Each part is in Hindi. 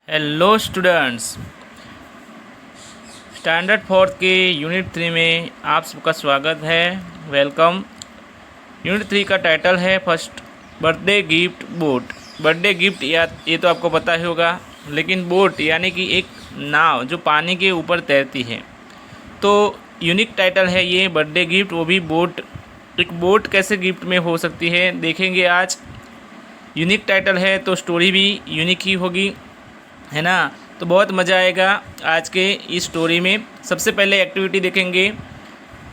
हेलो स्टूडेंट्स, स्टैंडर्ड फोर्थ के यूनिट 3 में आप सबका स्वागत है। वेलकम। यूनिट 3 का टाइटल है first birthday gift boat. Birthday gift या ये तो आपको पता ही होगा, लेकिन बोट यानी कि एक नाव जो पानी के ऊपर तैरती है। तो यूनिक टाइटल है ये, बर्थडे गिफ्ट, वो भी बोट। एक बोट कैसे गिफ्ट में हो सकती है देखेंगे आज। यूनिक टाइटल है तो स्टोरी भी यूनिक ही होगी, है ना। तो बहुत मज़ा आएगा आज के इस स्टोरी में। सबसे पहले एक्टिविटी देखेंगे।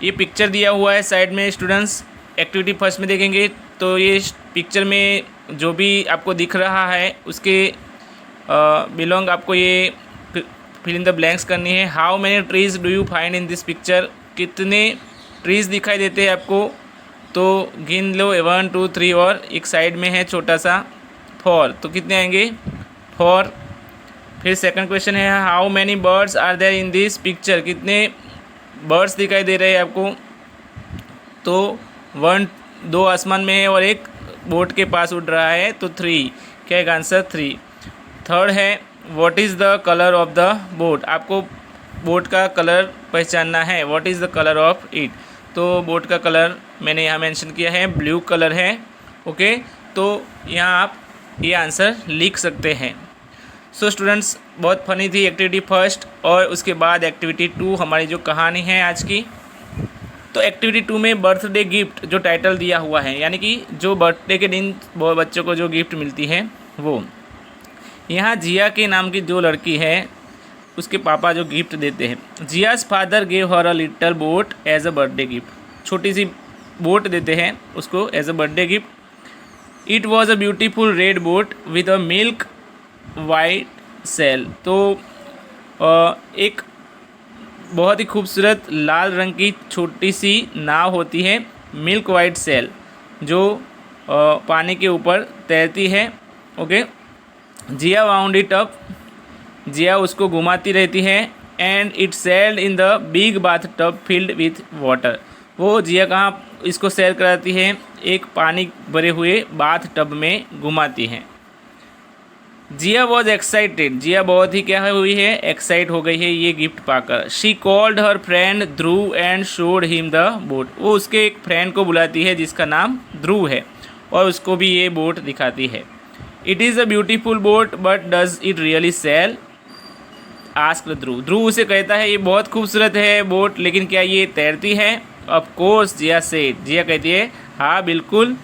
ये पिक्चर दिया हुआ है साइड में स्टूडेंट्स। एक्टिविटी फर्स्ट में देखेंगे तो ये पिक्चर में जो भी आपको दिख रहा है उसके बिलोंग आपको ये फिल इन द ब्लैंक्स करनी है। How many trees do you find in this picture. कितने ट्रीज दिखाई देते हैं आपको, तो गिन लो 1 2 3। और एक साइड में है छोटा सा 4, तो कितने आएंगे 4। फिर सेकंड क्वेश्चन है how many birds are there in this picture. कितने बर्ड्स दिखाई दे रहे हैं आपको, तो 1 2 आसमान में है और एक बोट के पास उड़ रहा है, तो 3। क्या है आंसर 3। थर्ड है what is the colour of the boat. आपको बोट का कलर पहचानना है। What is the colour of it. तो बोट का कलर मैंने यहाँ मेंशन किया है, ब्लू कलर है। ओके, तो यहाँ आप ये आंसर लिख सकते हैं। सो स्टूडेंट्स, बहुत फनी थी एक्टिविटी फर्स्ट, और उसके बाद एक्टिविटी 2 हमारी जो कहानी है आज की। तो एक्टिविटी 2 में बर्थडे गिफ्ट जो टाइटल दिया हुआ है, यानी कि जो बर्थडे के दिन बच्चों को जो गिफ्ट मिलती है वो। यहाँ जिया के नाम की जो लड़की है उसके पापा जो गिफ्ट देते हैं। Jia's father gave her a little boat as a birthday gift. छोटी सी बोट देते हैं उसको as a birthday gift. It was a beautiful red boat with a milk white sail. तो एक बहुत ही खूबसूरत लाल रंग की छोटी सी नाव होती है, मिल्क वाइट सेल, जो पानी के ऊपर तैरती है। Okay, Jia wound it up. Jia उसको घुमाती रहती है। And it sailed in the big bath tub filled with water. वो जिया कहाँ इसको सेल कराती है, एक पानी भरे हुए बाथ टब में घुमाती है। जिया वॉज एक्साइटेड। जिया बहुत ही क्या हुई है, एक्साइट हो गई है ये गिफ्ट पाकर। She called her friend Dhruv and showed him the boat. वो उसके एक फ्रेंड को बुलाती है जिसका नाम ध्रुव है, और उसको भी ये बोट दिखाती है। It is a beautiful boat but does it really sail, asked Dhruv. Dhruv उसे कहता है ये बहुत खूबसूरत है बोट, लेकिन क्या ये तैरती है। Of course Jia said. Jia कहती है हाँ बिल्कुल।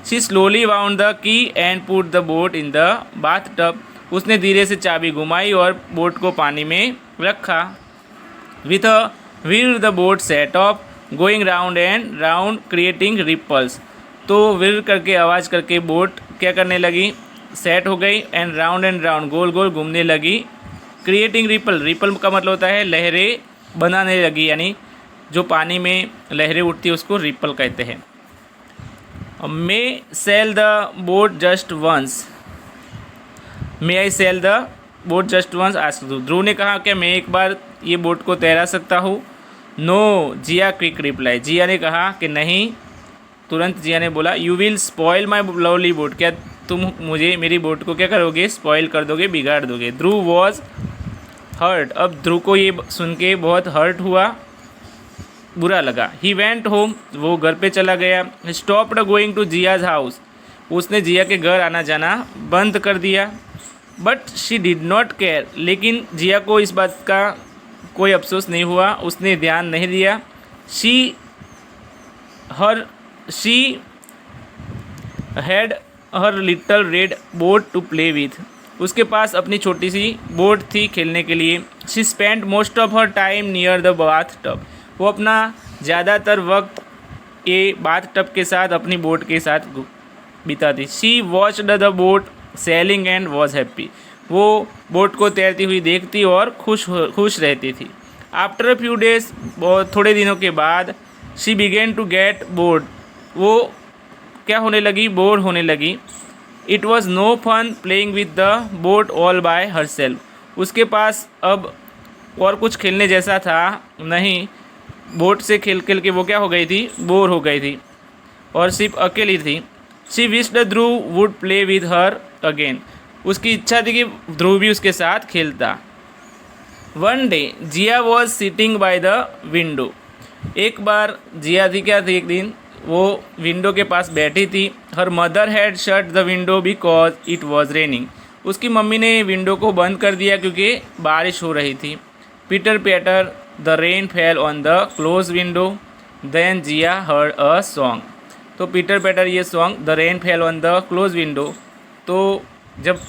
She slowly wound the key and put the boat in the bath tub. उसने धीरे से चाबी घुमाई और बोट को पानी में रखा। With a wheel the boat set off going round and round creating ripples. तो व्हील करके आवाज़ करके बोट क्या करने लगी, सेट हो गई, एंड राउंड गोल गोल घूमने लगी। Creating ripple. रिपल का मतलब होता है लहरें बनाने लगी, यानी जो पानी में लहरें उठती है उसको रिपल कहते हैं। May sail the boat just once. May I sail the boat just once, asked Dhruv. Dhruv ने कहा क्या मैं एक बार ये बोट को तैरा सकता हूँ। नो, जिया क्विक रिप्लाई। जिया ने कहा कि नहीं। तुरंत जिया ने बोला you will spoil my lovely boat. क्या तुम मुझे मेरी बोट को क्या करोगे, स्पॉइल कर दोगे, बिगाड़ दोगे। ध्रुव वॉज हर्ट। अब ध्रुव को ये सुन के बहुत हर्ट हुआ, बुरा लगा। He went home. वो घर पे चला गया। Stopped going to Jia's house. उसने जिया के घर आना जाना बंद कर दिया। But she did not care. लेकिन जिया को इस बात का कोई अफसोस नहीं हुआ, उसने ध्यान नहीं दिया। She had her little red boat to play with. उसके पास अपनी छोटी सी बोट थी खेलने के लिए। She spend most of her time near the bath tub. वो अपना ज़्यादातर वक्त ये बाथ टब के साथ अपनी बोट के साथ बिताती। She watched the boat selling and was happy. वो बोट को तैरती हुई देखती और खुश रहती थी। आफ्टर अ फ्यू डेज, बहुत थोड़े दिनों के बाद, she began to get bored. वो क्या होने लगी, बोर होने लगी। It was no fun playing with the boat all by herself. उसके पास अब और कुछ खेलने जैसा था नहीं। बोट से खेल खेल के वो क्या हो गई थी, बोर हो गई थी, और सिर्फ अकेली थी। She wished Dhruv would play with her again. उसकी इच्छा थी कि ध्रुव भी उसके साथ खेलता। One day Jia was sitting by the window. एक बार जिया थी क्या थी, एक दिन वो विंडो के पास बैठी थी। Her mother had shut the window because it was raining. उसकी मम्मी ने विंडो को बंद कर दिया क्योंकि बारिश हो रही थी। Pitter patter the rain fell on the close window then Jia heard a song. तो पीटर पैटर ये song the rain fell on the close window, तो जब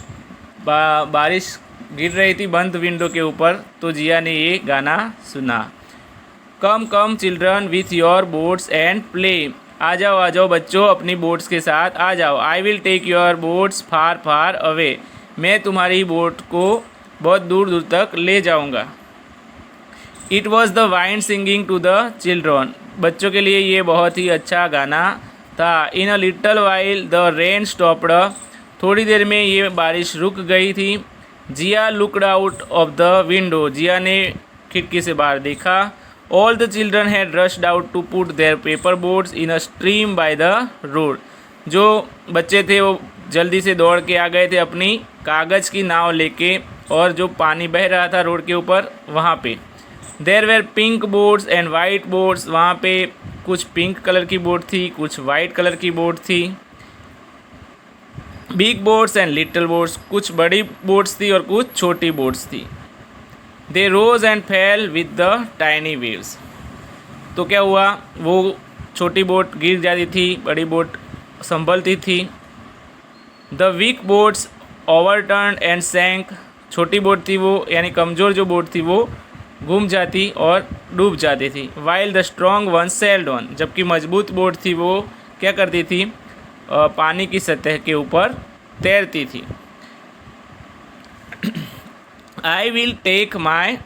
बारिश गिर रही थी बंद विंडो के ऊपर तो जिया ने ये गाना सुना। Come come children with your boats and play. आ जाओ बच्चों अपनी बोट्स के साथ आ जाओ। I will take your boats far far away. मैं तुम्हारी बोट को बहुत दूर दूर तक ले जाऊंगा। It was the wind singing to the children. बच्चों के लिए ये बहुत ही अच्छा गाना था। In a little while the rain stopped. थोड़ी देर में ये बारिश रुक गई थी। Jiya looked out of the window. Jiya ने खिड़की से बाहर देखा। All the children had rushed out to put their paper boats in a stream by the road. जो बच्चे थे वो जल्दी से दौड़ के आ गए थे अपनी कागज़ की नाव लेके, और जो पानी बह रहा था रोड के ऊपर वहाँ पे। There were pink boats and white boats. वहाँ पे कुछ पिंक कलर की बोट थी, कुछ वाइट कलर की बोट थी। Big boats and little boats. कुछ बड़ी बोट्स थी और कुछ छोटी बोट्स थी। They rose and fell with the tiny waves. तो क्या हुआ, वो छोटी बोट गिर जाती थी, बड़ी बोट संभलती थी। The weak boats overturn and sank. छोटी बोट थी वो, यानी कमज़ोर जो बोट थी वो घूम जाती और डूब जाती थी। While the strong one sailed on. जबकि मजबूत बोट थी वो क्या करती थी, पानी की सतह के ऊपर तैरती थी। I will take my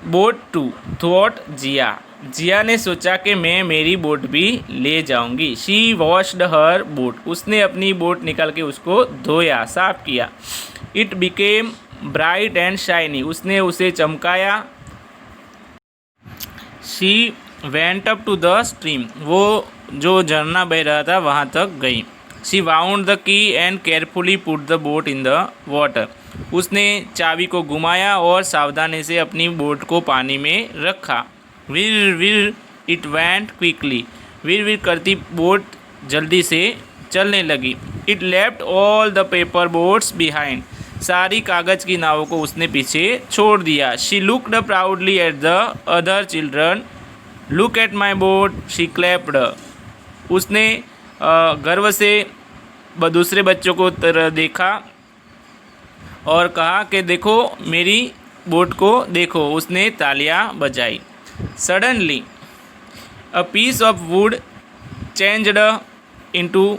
boat to thought Jiya. Jiya ने सोचा कि मैं मेरी बोट भी ले जाऊंगी। She washed her boat. उसने अपनी बोट निकाल के उसको धोया, साफ किया। It became bright and shiny. उसने उसे चमकाया। She went up to the stream. वो जो झरना बह रहा था वहाँ तक गई। She wound the key and carefully put the boat in the water. उसने चाबी को घुमाया और सावधानी से अपनी बोट को पानी में रखा। विर विर इट वेंट क्विकली। विर विर करती बोट जल्दी से चलने लगी। It left all the paper boats behind. सारी कागज़ की नावों को उसने पीछे छोड़ दिया। She looked proudly at the other children. Look at my boat she clapped. उसने गर्व से दूसरे बच्चों को देखा और कहा कि देखो मेरी बोट को देखो। उसने तालियां बजाई। Suddenly a piece of wood changed into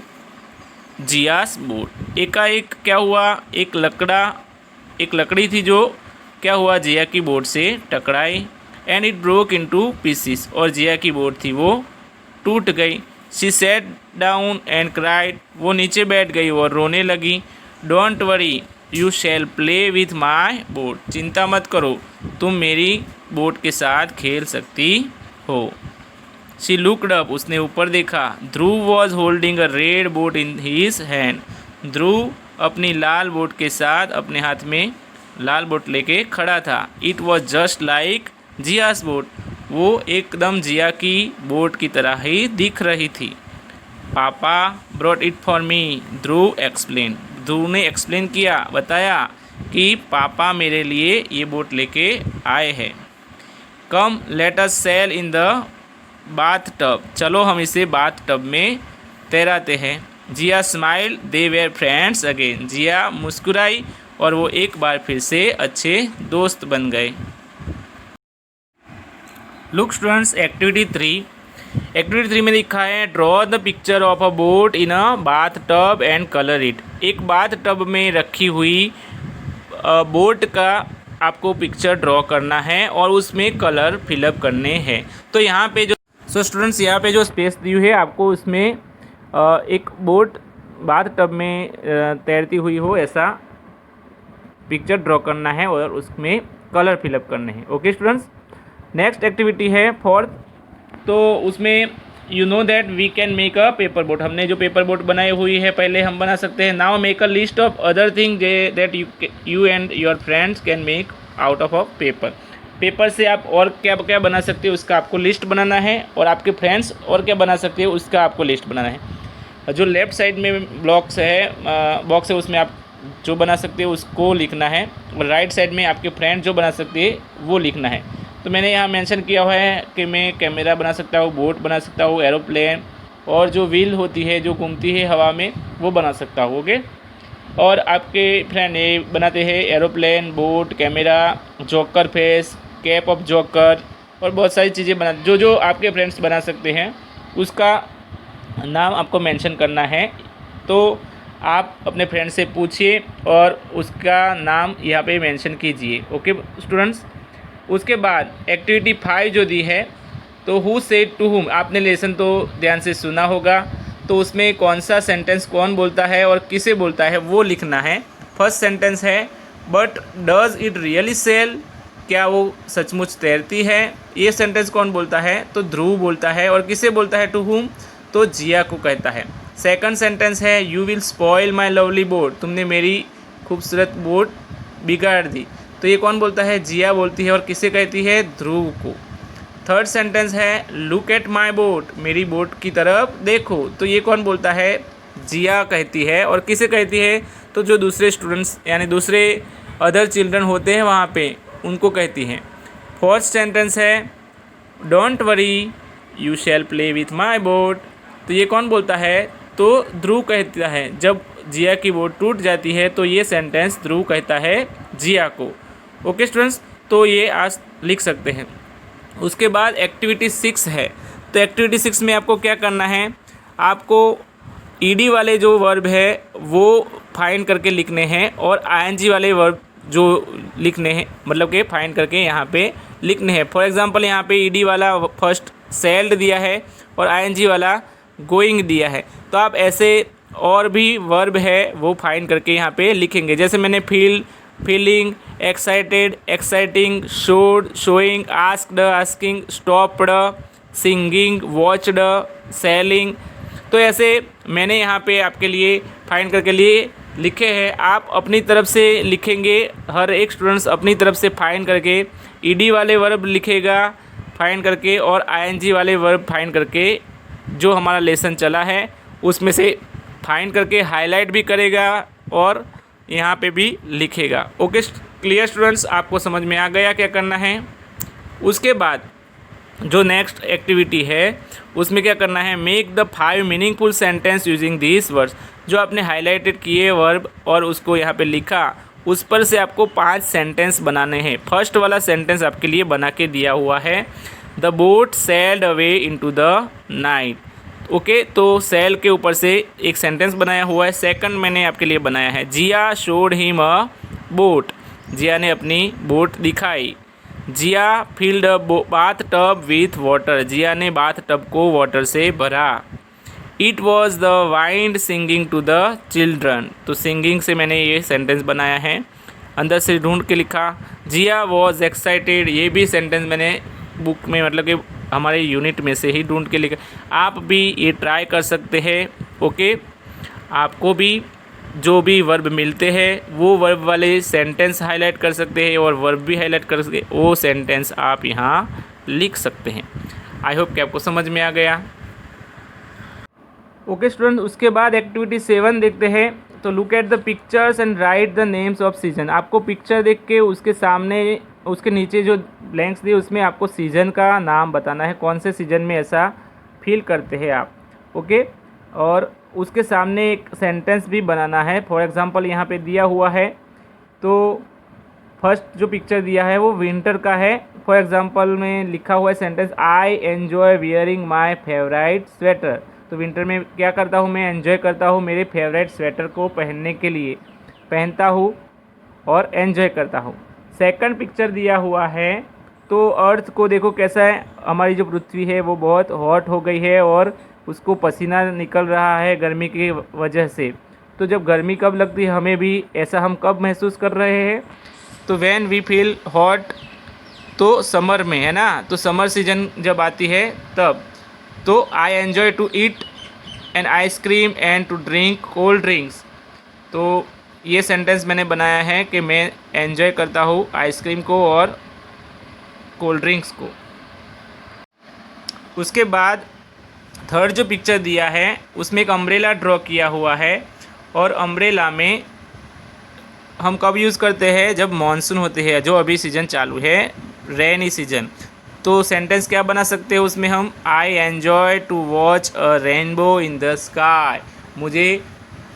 Jiya's boat. एकाएक क्या हुआ, एक लकड़ी थी जो क्या हुआ जिया की बोट से टकराई। And it broke into pieces. और जिया की बोट थी वो टूट गई। She sat down and cried. वो नीचे बैठ गई और रोने लगी। Don't worry you shall play with my boat. चिंता मत करो, तुम मेरी बोट के साथ खेल सकती हो। She looked up. उसने ऊपर देखा। Dhruv was holding a red boat in his hand. Dhruv अपनी लाल बोट के साथ अपने हाथ में लाल बोट लेके खड़ा था। It was just like Jiya's boat. वो एकदम जिया की बोट की तरह ही दिख रही थी। Papa brought it for me, Dhruv explain. Dhruv ने एक्सप्लेन किया, बताया कि पापा मेरे लिए ये बोट लेके आए हैं। Come let us sail in the bath tub. चलो हम इसे बाथ टब में तैराते हैं। Jiya smile, they were friends again. Jiya मुस्कुराई और वो एक बार फिर से अच्छे दोस्त बन गए। Look students, activity 3। एक्टिविटी 3 में लिखा है draw the picture of a boat in a bath tub and colour it. एक बाथ टब में रखी हुई बोट का आपको पिक्चर ड्रॉ करना है और उसमें कलर फिलअप करने हैं। तो यहाँ पे जो स्टूडेंट्स यहाँ पे जो स्पेस दी हुई है आपको उसमें एक बोट बाथ टब में तैरती हुई हो ऐसा पिक्चर ड्रॉ करना है और उसमें कलर फिलअप करने हैं। ओके स्टूडेंट्स, नेक्स्ट एक्टिविटी है 4th। तो उसमें you know that we can make a paper boat, हमने जो पेपर बोट बनाई हुई है पहले हम बना सकते हैं। Now make a list of other thing that you and your friends can make out of paper. Paper से आप और क्या क्या बना सकते हो उसका आपको लिस्ट बनाना है, और आपके फ्रेंड्स और क्या बना सकते हो उसका आपको लिस्ट बनाना है। जो लेफ़्ट साइड में बॉक्स है उसमें आप जो बना सकते हो उसको लिखना है, और राइट साइड में आपके फ्रेंड जो बना सकते हैं वो लिखना है। तो मैंने यहाँ मेंशन किया हुआ है कि मैं कैमरा बना सकता हूँ, बोट बना सकता हूँ, एरोप्लेन, और जो व्हील होती है जो घूमती है हवा में वो बना सकता हूँ। ओके, और आपके फ्रेंड ये बनाते हैं aeroplane, boat, camera, joker face, cap of joker, और बहुत सारी चीज़ें बना जो आपके फ्रेंड्स बना सकते हैं उसका नाम आपको मेंशन करना है। तो आप अपने फ्रेंड से पूछिए और उसका नाम यहाँ पे मेंशन कीजिए। ओके स्टूडेंट्स, उसके बाद एक्टिविटी 5 जो दी है, तो हु सेड टू हुम, आपने लेसन तो ध्यान से सुना होगा, तो उसमें कौन सा सेंटेंस कौन बोलता है और किसे बोलता है वो लिखना है। फर्स्ट सेंटेंस है but does it really sail, क्या वो सचमुच तैरती है, ये सेंटेंस कौन बोलता है, तो ध्रुव बोलता है, और किसे बोलता है टू हुम, तो जिया को कहता है। सेकंड सेंटेंस है you will spoil my lovely boat, तुमने मेरी खूबसूरत बोट बिगाड़ दी, तो ये कौन बोलता है, जिया बोलती है, और किसे कहती है, ध्रुव को। थर्ड सेंटेंस है लुक एट माई बोट, मेरी बोट की तरफ देखो, तो ये कौन बोलता है, जिया कहती है, और किसे कहती है, तो जो दूसरे स्टूडेंट्स यानी दूसरे अदर चिल्ड्रन होते हैं वहाँ पे उनको कहती हैं। फोर्थ सेंटेंस है don't worry you shall play with my boat, तो ये कौन बोलता है, तो ध्रुव कहता है। जब जिया की बोट टूट जाती है तो ये सेंटेंस ध्रुव कहता है जिया को। ओके स्टूडेंट्स, तो ये आज लिख सकते हैं। उसके बाद एक्टिविटी 6 है, तो एक्टिविटी 6 में आपको क्या करना है, आपको ईडी वाले जो वर्ब है वो फाइंड करके लिखने हैं, और आईएनजी वाले वर्ब जो लिखने हैं मतलब कि फाइंड करके यहाँ पे लिखने हैं। फॉर एग्जांपल यहाँ पे ईडी वाला फर्स्ट सेल्ड दिया है और आईएनजी वाला गोइंग दिया है, तो आप ऐसे और भी वर्ब है वो फाइंड करके यहाँ पे लिखेंगे। जैसे मैंने feel, feeling, excited, exciting, showed, showing, asked, asking, stopped, singing, watched, selling, तो ऐसे मैंने यहाँ पे आपके लिए फाइंड करके लिए लिखे हैं। आप अपनी तरफ से लिखेंगे, हर एक स्टूडेंट्स अपनी तरफ से फाइंड करके ईडी वाले वर्ब लिखेगा फाइंड करके, और आईएनजी वाले वर्ब फाइंड करके जो हमारा लेसन चला है उसमें से फाइंड करके हाईलाइट भी करेगा और यहाँ पे भी लिखेगा। ओके क्लियर स्टूडेंट्स, आपको समझ में आ गया क्या करना है। उसके बाद जो नेक्स्ट एक्टिविटी है उसमें क्या करना है, make the 5 meaningful sentence using this words, जो आपने हाईलाइटेड किए वर्ब और उसको यहाँ पे लिखा उस पर से आपको 5 सेंटेंस बनाने हैं। फर्स्ट वाला सेंटेंस आपके लिए बना के दिया हुआ है, the boat sailed away into the night. Okay, तो सेल के ऊपर से एक सेंटेंस बनाया हुआ है। सेकंड मैंने आपके लिए बनाया है, Jiya showed him a boat, Jiya ने अपनी बोट दिखाई। Jiya filled a bath tub with water, Jiya ने बाथ टब को वाटर से भरा। It was the wind singing to the children, तो सिंगिंग से मैंने ये सेंटेंस बनाया है, अंदर से ढूंढ के लिखा। जिया वॉज एक्साइटेड, ये भी सेंटेंस मैंने बुक में मतलब कि हमारे यूनिट में से ही ढूंढ के लिखा। आप भी ये ट्राई कर सकते हैं। ओके, आपको भी जो भी वर्ब मिलते हैं वो वर्ब वाले सेंटेंस हाईलाइट कर सकते हैं और वर्ब भी हाईलाइट कर सकते हैं, वो सेंटेंस आप यहाँ लिख सकते हैं। आई होप कि आपको समझ में आ गया। ओके स्टूडेंट, उसके बाद एक्टिविटी 7 देखते हैं। तो look at the pictures and right the names off season. आपको पिक्चर देख के उसके सामने उसके नीचे जो ब्लैंक्स दिए उसमें आपको सीज़न का नाम बताना है, कौन से सीज़न में ऐसा फील करते हैं आप। ओके, और उसके सामने एक सेंटेंस भी बनाना है। फॉर एग्जांपल यहाँ पे दिया हुआ है, तो फर्स्ट जो पिक्चर दिया है वो विंटर का है। फॉर एग्जांपल में लिखा हुआ है sentence, I enjoy wearing my favourite sweater, तो विंटर में क्या करता हूँ मैं, एन्जॉय करता हूँ मेरे फेवरेट स्वेटर को पहनने के लिए, पहनता हूँ और एन्जॉय करता हूँ। सेकंड पिक्चर दिया हुआ है, तो अर्थ को देखो कैसा है, हमारी जो पृथ्वी है वो बहुत हॉट हो गई है और उसको पसीना निकल रहा है गर्मी की वजह से। तो जब गर्मी कब लगती है हमें भी ऐसा हम कब महसूस कर रहे हैं, तो व्हेन वी फील हॉट, तो समर में है ना, तो समर सीजन जब आती है तब। तो I enjoy to eat an ice cream and to drink cold drinks. तो ये सेंटेंस मैंने बनाया है कि मैं एन्जॉय करता हूँ आइसक्रीम को और कोल्ड ड्रिंक्स को। उसके बाद थर्ड जो पिक्चर दिया है उसमें एक अम्ब्रेला ड्रॉ किया हुआ है, और अम्ब्रेला में हम कब यूज़ करते हैं, जब मानसून होते हैं, जो अभी सीज़न चालू है, रेनी सीजन। तो सेंटेंस क्या बना सकते हैं उसमें हम, I enjoy to watch a rainbow in the sky. मुझे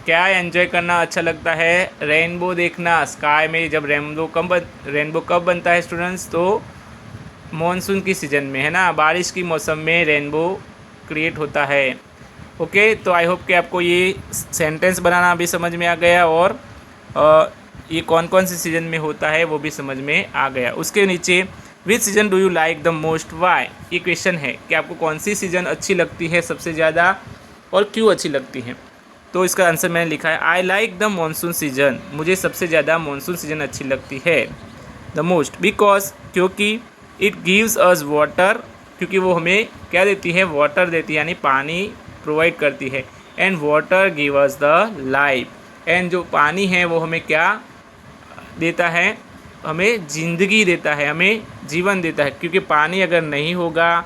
क्या एन्जॉय करना अच्छा लगता है, रेनबो देखना स्काई में। जब रेनबो कब बनता है स्टूडेंट्स, तो मॉनसून की सीज़न में, है ना, बारिश की मौसम में रेनबो क्रिएट होता है। ओके, तो आई होप कि आपको ये सेंटेंस बनाना भी समझ में आ गया, और ये कौन कौन सी सीज़न में होता है वो भी समझ में आ गया। उसके नीचे which season do you like the most, why, ये क्वेश्चन है कि आपको कौन सी सीज़न अच्छी लगती है सबसे ज़्यादा और क्यों अच्छी लगती है। तो इसका आंसर मैंने लिखा है, आई लाइक द मानसून सीजन। मुझे सबसे ज़्यादा मानसून सीजन अच्छी लगती है, द मोस्ट, बिकॉज, क्योंकि, इट गिव्स अस वाटर, क्योंकि वो हमें क्या देती है, वाटर देती है, यानी पानी प्रोवाइड करती है। And water give us the life, and जो पानी है वो हमें क्या देता है, हमें ज़िंदगी देता है, हमें जीवन देता है। क्योंकि पानी अगर नहीं होगा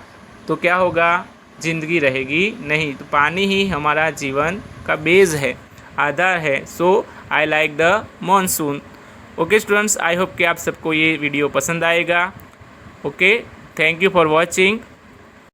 तो क्या होगा, ज़िंदगी रहेगी नहीं। तो पानी ही हमारा जीवन का बेस है, आधार है। So I like the monsoon. Okay students, I hope कि आप सबको ये वीडियो पसंद आएगा। Okay, thank you for watching.